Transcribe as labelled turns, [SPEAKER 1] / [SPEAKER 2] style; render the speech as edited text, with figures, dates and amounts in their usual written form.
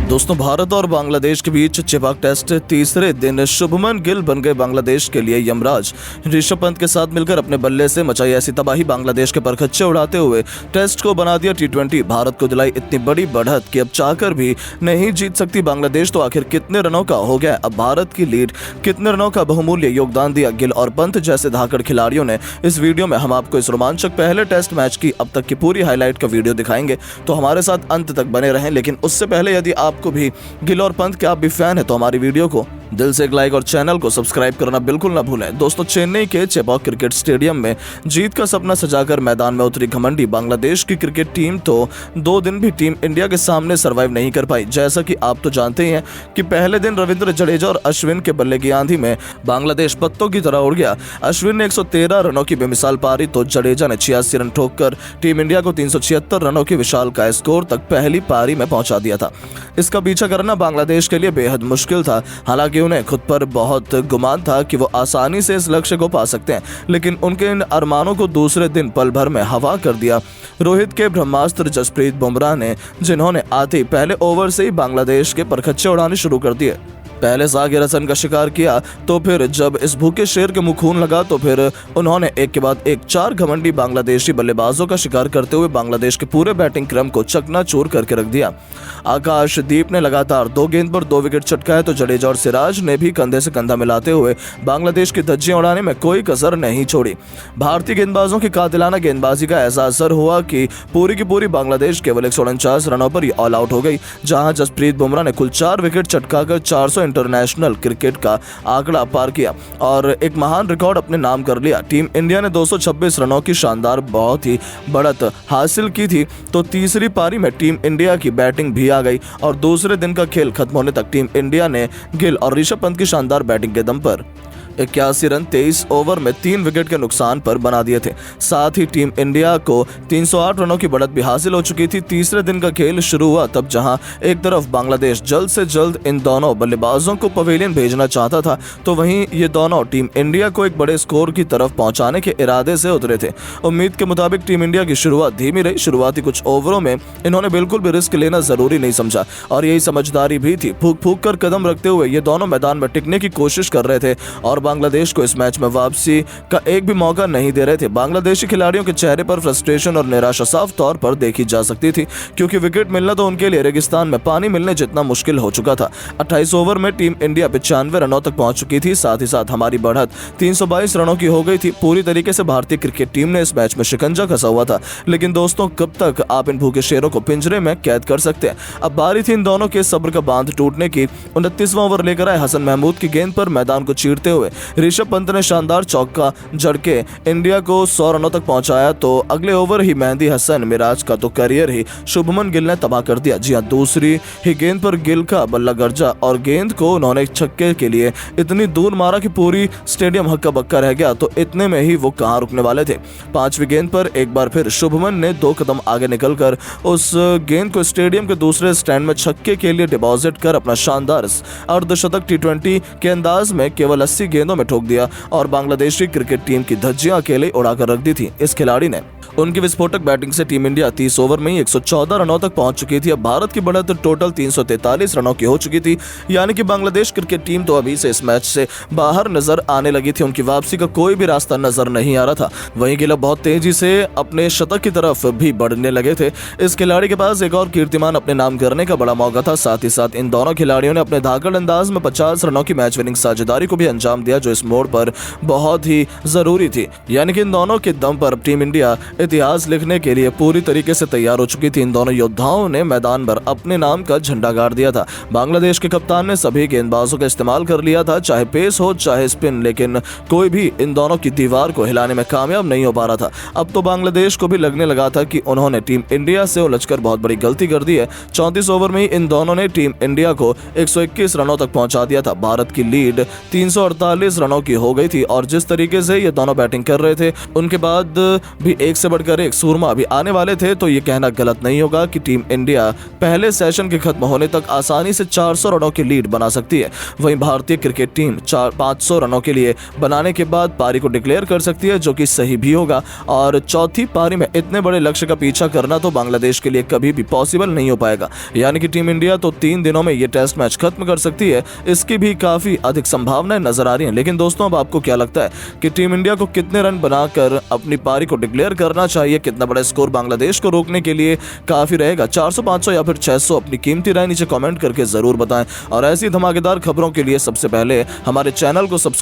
[SPEAKER 1] दोस्तों, भारत और बांग्लादेश के बीच चिपक टेस्ट तीसरे दिन शुभमन गिल बन गए बांग्लादेश के लिए यमराज। ऋषभ पंत के साथ मिलकर अपने बल्ले से मचाई ऐसी तबाही, बांग्लादेश के परखच्चे उड़ाते हुए टेस्ट को बना दिया T20। भारत को दिलाई इतनी बड़ी बढ़त कि अब चाहकर भी नहीं जीत सकती बांग्लादेश। तो आखिर कितने रनों का हो गया अब भारत की लीड, कितने रनों का बहुमूल्य योगदान दिया गिल और पंत जैसे धाकड़ खिलाड़ियों ने। इस वीडियो में हम आपको इस रोमांचक पहले टेस्ट मैच की अब तक की पूरी हाईलाइट का वीडियो दिखाएंगे, तो हमारे साथ अंत तक बने रहें। लेकिन उससे पहले यदि आपको भी गिल और पंत के आप भी फैन है तो हमारी वीडियो को दिल से एक लाइक और चैनल को सब्सक्राइब करना बिल्कुल ना भूलें। दोस्तों, चेन्नई के चेपॉक क्रिकेट स्टेडियम में जीत का सपना सजाकर मैदान में उतरी घमंडी बांग्लादेश की क्रिकेट टीम तो 2 दिन भी टीम इंडिया के सामने सर्वाइव नहीं कर पाई। जैसा कि आप तो जानते ही हैं कि पहले दिन रविंद्र जडेजा और अश्विन के बल्ले की आंधी में बांग्लादेश पत्तों की तरह उड़ गया। अश्विन ने 113 रनों की बेमिसाल पारी तो जडेजा ने 86 रन ठोककर टीम इंडिया को 376 रनों की विशाल का स्कोर तक पहली पारी में पहुंचा दिया था। इसका पीछा करना बांग्लादेश के लिए बेहद मुश्किल था। हालांकि उन्हें खुद पर बहुत गुमान था कि वो आसानी से इस लक्ष्य को पा सकते हैं, लेकिन उनके इन अरमानों को दूसरे दिन पल भर में हवा कर दिया रोहित के ब्रह्मास्त्र जसप्रीत बुमराह ने, जिन्होंने आते ही पहले ओवर से ही बांग्लादेश के परखच्चे उड़ाने शुरू कर दिए। पहले सागिर हसन का शिकार किया तो फिर जब इस भूखे शेर के मुंह खून लगा तो फिर उन्होंने एक के बाद एक 4 घमंडी बांग्लादेशी बल्लेबाजों का शिकार करते हुए बांग्लादेश के पूरे बैटिंग क्रम को चकनाचूर करके रख दिया। आकाशदीप ने लगातार 2 गेंद पर 2 विकेट चटकाए तो जडेजा और सिराज ने भी कंधे से कंधा मिलाते हुए बांग्लादेश की धज्जियां उड़ाने में कोई कसर नहीं छोड़ी। भारतीय गेंदबाजों की कातिलाना गेंदबाजी का ऐसा असर हुआ कि पूरी की पूरी बांग्लादेश केवल 149 रनों पर ही ऑल आउट हो गई, जहां जसप्रीत बुमराह ने कुल 4 विकेट चटकाकर 400 इंटरनेशनल क्रिकेट का आंकड़ा पार किया और एक महान रिकॉर्ड अपने नाम कर लिया। टीम इंडिया ने 226 रनों की शानदार बहुत ही बढ़त हासिल की थी तो तीसरी पारी में टीम इंडिया की बैटिंग भी आ गई और दूसरे दिन का खेल खत्म होने तक टीम इंडिया ने गिल और ऋषभ पंत की शानदार बैटिंग के दम पर 81 रन 23 ओवर में 3 विकेट के नुकसान पर बना दिए थे। साथ ही टीम इंडिया को 308 रनों की बढ़त भी हासिल हो चुकी थी। तीसरे दिन का खेल शुरू हुआ तब जहां एक तरफ बांग्लादेश जल्द से जल्द इन दोनों बल्लेबाजों को पवेलियन भेजना चाहता था, तो वहीं ये दोनों टीम इंडिया को एक बड़े स्कोर की तरफ पहुंचाने के इरादे से उतरे थे। उम्मीद के मुताबिक टीम इंडिया की शुरुआत धीमी रही। शुरुआती कुछ ओवरों में इन्होंने बिल्कुल भी रिस्क लेना जरूरी नहीं समझा और यही समझदारी भी थी। फूक फूक कर कदम रखते हुए ये दोनों मैदान में टिकने की कोशिश कर रहे थे और बांग्लादेश को इस मैच में वापसी का एक भी मौका नहीं दे रहे थे। बांग्लादेशी खिलाड़ियों के चेहरे पर फ्रस्ट्रेशन और निराशा साफ तौर पर देखी जा सकती थी, क्योंकि विकेट मिलना तो उनके लिए रेगिस्तान में पानी मिलने जितना मुश्किल हो चुका था। 28 ओवर में टीम इंडिया 95 रनों तक पहुंच चुकी थी। साथ ही साथ हमारी बढ़त 322 रनों की हो गई थी। पूरी तरीके से भारतीय क्रिकेट टीम ने इस मैच में शिकंजा कसा हुआ था, लेकिन दोस्तों कब तक आप इन भूखे शेरों को पिंजरे में कैद कर सकते हैं। अब बारी थी इन दोनों के सब्र का बांध टूटने की। 29वां ओवर लेकर आए हसन महमूद की गेंद पर मैदान को चीरते हुए ऋषभ पंत ने शानदार चौका जड़के इंडिया को 100 रनों तक पहुंचाया तो अगले ओवर ही मेहंदी हसन मिराज का तो करियर ही शुभमन गिल ने तबाह कर दिया। जी हां, दूसरी ही गेंद पर गिल का बल्ला गरजा और गेंद को उन्होंने छक्के के लिए इतनी दूर मारा कि पूरी स्टेडियम हक्का बक्का रह गया। तो इतने में ही वो कहां रुकने वाले थे। 5वीं गेंद पर एक बार फिर शुभमन ने 2 कदम आगे निकलकर उस गेंद को स्टेडियम के दूसरे स्टैंड में छक्के के लिए डिपॉजिट कर अपना शानदार अर्धशतक T20 के अंदाज में केवल 80 गेंदों में ठोक दिया और बांग्लादेशी क्रिकेट टीम की धज्जियां अकेले उड़ाकर रख दी थी। इस खिलाड़ी ने उनकी विस्फोटक बैटिंग से टीम इंडिया 30 ओवर में ही 114 रनों तक पहुंच चुकी थी। अब भारत की बढ़त टोटल 343 रनों की हो चुकी थी, यानी कि बांग्लादेश क्रिकेट टीम तो अभी से इस मैच से बाहर नजर आने लगी थी। उनकी वापसी का कोई भी रास्ता नजर नहीं आ रहा था। वहीं गिल बहुत तेजी से अपने शतक की तरफ भी बढ़ने लगे थे। इस खिलाड़ी के पास एक और कीर्तिमान अपने नाम करने का बड़ा मौका था। साथ ही साथ इन दोनों खिलाड़ियों ने अपने धाकड़ अंदाज में 50 रनों की मैच विनिंग साझेदारी को भी अंजाम दिया, जो इस मोड़ पर बहुत ही जरूरी थी। यानी कि इन दोनों के दम पर टीम इंडिया इतिहास लिखने के लिए पूरी तरीके से तैयार हो चुकी थी। इन दोनों योद्धाओं ने मैदान पर अपने नाम का झंडा गाड़ दिया था। बांग्लादेश के कप्तान ने सभी गेंदबाजों का इस्तेमाल कर लिया था, चाहे पेस हो चाहे स्पिन, लेकिन कोई भी इन दोनों की दीवार को हिलाने में कामयाब नहीं हो पा रहा था। अब तो बांग्लादेश को भी लगने लगा था कि उन्होंने टीम इंडिया से उलझकर बहुत बड़ी गलती कर दी है। 34 ओवर में ही इन दोनों ने टीम इंडिया को 121 रनों तक पहुंचा दिया था। भारत की लीड 140 रनों की हो गई थी और जिस तरीके से ये दोनों बैटिंग कर रहे थे उनके बाद भी एक से बढ़कर एक सूरमा भी आने वाले थे, तो ये कहना गलत नहीं होगा कि टीम इंडिया पहले सेशन के खत्म होने तक आसानी से 400 रनों की लीड बना सकती है। वहीं भारतीय क्रिकेट टीम 500 रनों के लिए बनाने के बाद पारी को डिक्लेयर कर सकती है, जो कि सही भी होगा। और चौथी पारी में इतने बड़े लक्ष्य का पीछा करना तो बांग्लादेश के लिए कभी भी पॉसिबल नहीं हो पाएगा, यानी कि टीम इंडिया तो 3 दिनों में ये टेस्ट मैच खत्म कर सकती है। इसकी भी काफी अधिक संभावनाएं नजर आ रही हैं। लेकिन दोस्तों, अब आपको क्या लगता है कि टीम इंडिया को कितने रन बनाकर अपनी पारी को डिक्लेयर करना चाहिए? कितना बड़ा स्कोर बांग्लादेश को रोकने के लिए काफी रहेगा? 400, 500 या फिर 600? अपनी कीमती राय नीचे कमेंट करके जरूर बताएं और ऐसी धमाकेदार खबरों के लिए सबसे पहले हमारे चैनल को सब्सक्राइब